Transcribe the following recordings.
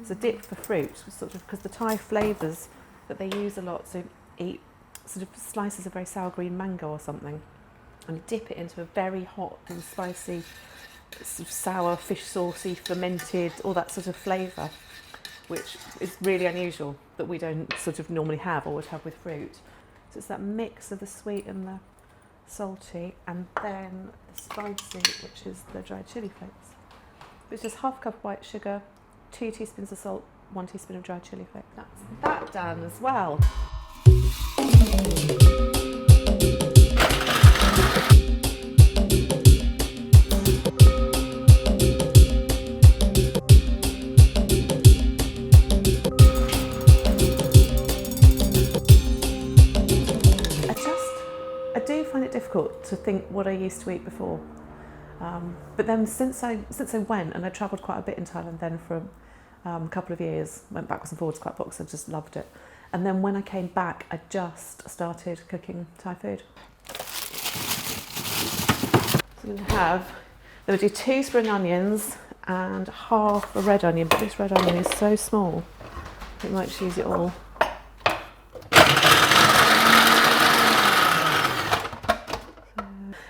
It's a dip for fruit, sort of, because the Thai flavours that they use a lot, so eat sort of slices of very sour green mango or something, and you dip it into a very hot and spicy, sort of sour, fish saucy, fermented, all that sort of flavour, which is really unusual that we don't sort of normally have or would have with fruit. So it's that mix of the sweet and the salty, and then the spicy, which is the dried chilli flakes. It's just half a cup of white sugar, 2 teaspoons of salt, 1 teaspoon of dried chilli flakes. That's that done as well. I do find it difficult to think what I used to eat before. But then since I went, and I travelled quite a bit in Thailand then for a couple of years, went backwards and forwards quite a lot because I just loved it. And then when I came back, I just started cooking Thai food. So I'm going to do 2 spring onions and half a red onion, but this red onion is so small, I might just use it all.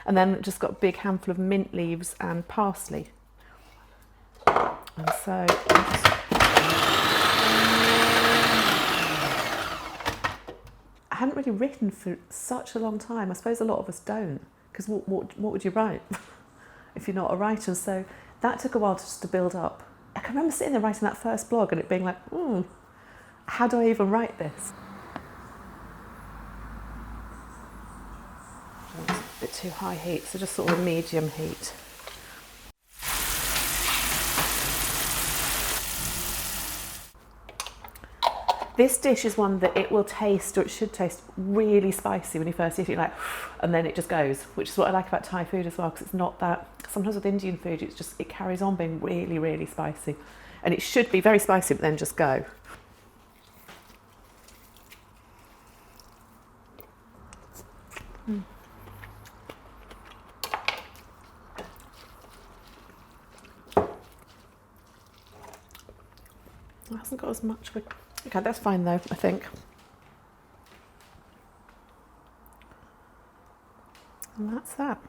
And then just got a big handful of mint leaves and parsley. And so I hadn't really written for such a long time. I suppose a lot of us don't, because what would you write if you're not a writer? So that took a while just to build up. I can remember sitting there writing that first blog and it being like, how do I even write this? A bit too high heat, so just sort of a medium heat. This dish is one that it will taste, or it should taste, really spicy when you first eat it, like, and then it just goes, which is what I like about Thai food as well, because it's not that, sometimes with Indian food, it carries on being really, really spicy. And it should be very spicy, but then just go. It hasn't got as much. Okay, that's fine though, I think. And that's that.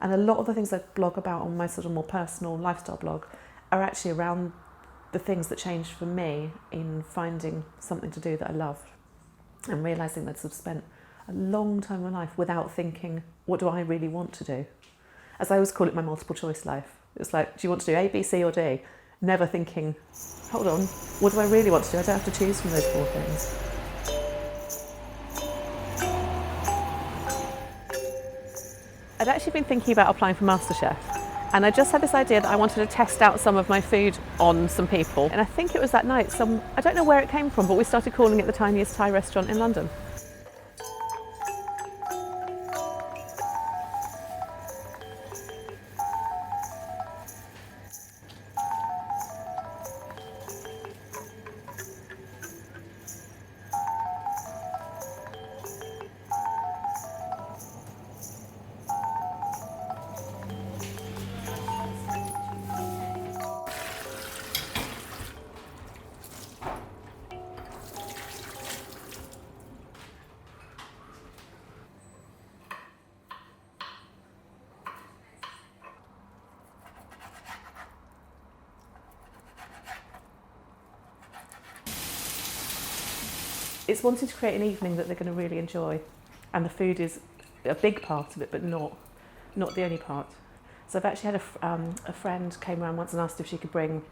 And a lot of the things I blog about on my sort of more personal lifestyle blog are actually around the things that changed for me in finding something to do that I love and realising that I'd sort of spent a long time in my life without thinking, what do I really want to do? As I always call it, my multiple choice life. It's like, do you want to do A, B, C or D? Never thinking, hold on, what do I really want to do? I don't have to choose from those 4 things. I'd actually been thinking about applying for MasterChef, and I just had this idea that I wanted to test out some of my food on some people. And I think it was that night, I don't know where it came from, but we started calling it the Tiniest Thai restaurant in London. It's wanting to create an evening that they're going to really enjoy, and the food is a big part of it, but not the only part. So I've actually had a friend came around once and asked if she could bring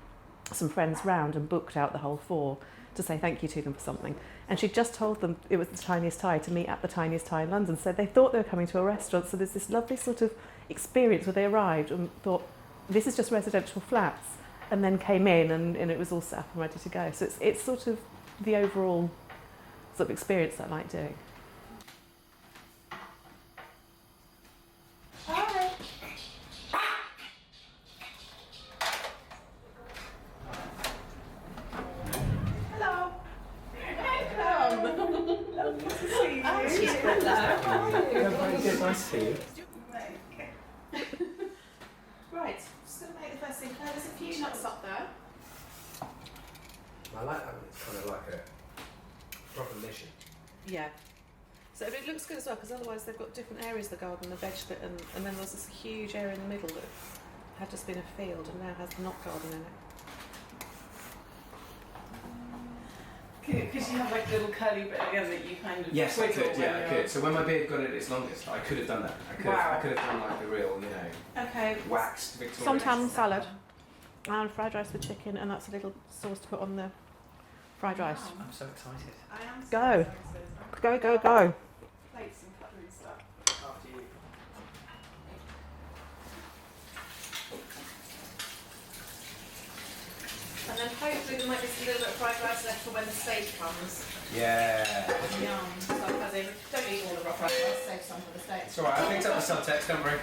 some friends round, and booked out the whole 4 to say thank you to them for something. And she just told them it was the Tiniest Thai to meet at the Tiniest Thai in London. So they thought they were coming to a restaurant. So there's this lovely sort of experience where they arrived and thought, this is just residential flats, and then came in and it was all set up and ready to go. So it's sort of the overall sort of experience that I like doing. Hi. Hello. Welcome. Lovely to see you. Oh, she's Redlaw. Yeah, very good. Nice to see you. Yeah. So it looks good as well, because otherwise they've got different areas of the garden, the veg bit, and then there's this huge area in the middle that had just been a field and now has not garden in it. Because you have like a little curly bit again that you kind of Yes, I twiddle could. when Yeah, I you're- could. So when my beard got at its longest, I could have done that. I could have done like the real, Okay. waxed Victorian. Some tam salad and fried rice with chicken, and that's a little sauce to put on the fried rice. Wow. I'm so excited. I am so Go. excited. Go, go, go. Plates and cutlery stuff. After you. And then hopefully there might be a little bit of fried rice left for when the steak comes. Yeah. Yum. So as in, don't eat all the raw fried rice, save some for the steak. It's alright, I picked up the subtext, don't worry.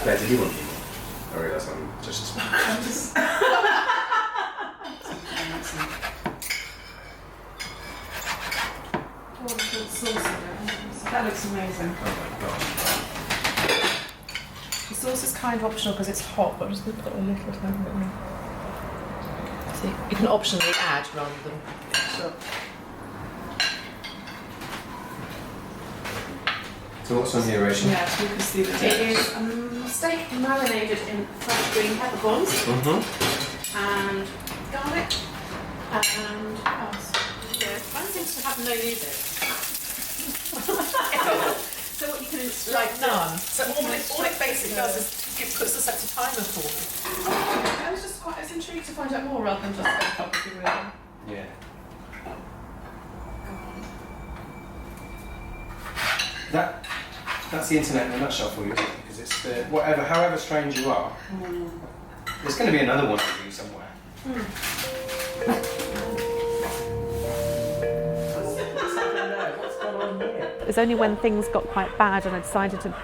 Claire, did you want more? I realise I'm just... That looks amazing. Oh my god. The sauce is kind of optional because it's hot, but I'm just going to put a little tiny bit more. See, you can optionally add rather than... Sure. So what's on here, Rachel? Yeah, so you can see the It is steak marinated in fresh green peppercorns Mm-hmm. and garlic and what else? Yeah, mine seems to have no music. So what you can like none. So all it basically does is it puts a set of timer for me. I was intrigued to find out more rather than just probably real. Yeah. That's the internet in a nutshell for you, isn't it? Because it's however strange you are, there's going to be another one for you somewhere. What's going on here? It was only when things got quite bad and I decided to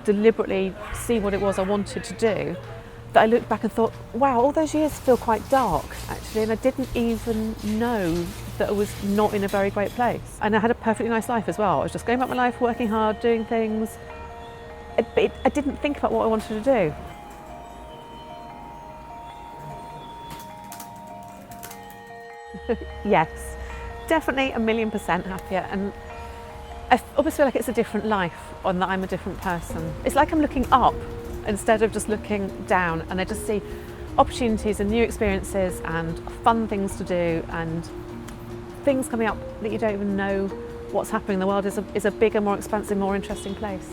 deliberately see what it was I wanted to do that I looked back and thought, wow, all those years feel quite dark actually, and I didn't even know that I was not in a very great place. And I had a perfectly nice life as well. I was just going about my life, working hard, doing things. I didn't think about what I wanted to do. Yes, definitely 1,000,000% happier, and I almost feel like it's a different life, and that I'm a different person. It's like I'm looking up instead of just looking down, and I just see opportunities and new experiences and fun things to do and things coming up that you don't even know what's happening. The world is a bigger, more expansive, more interesting place.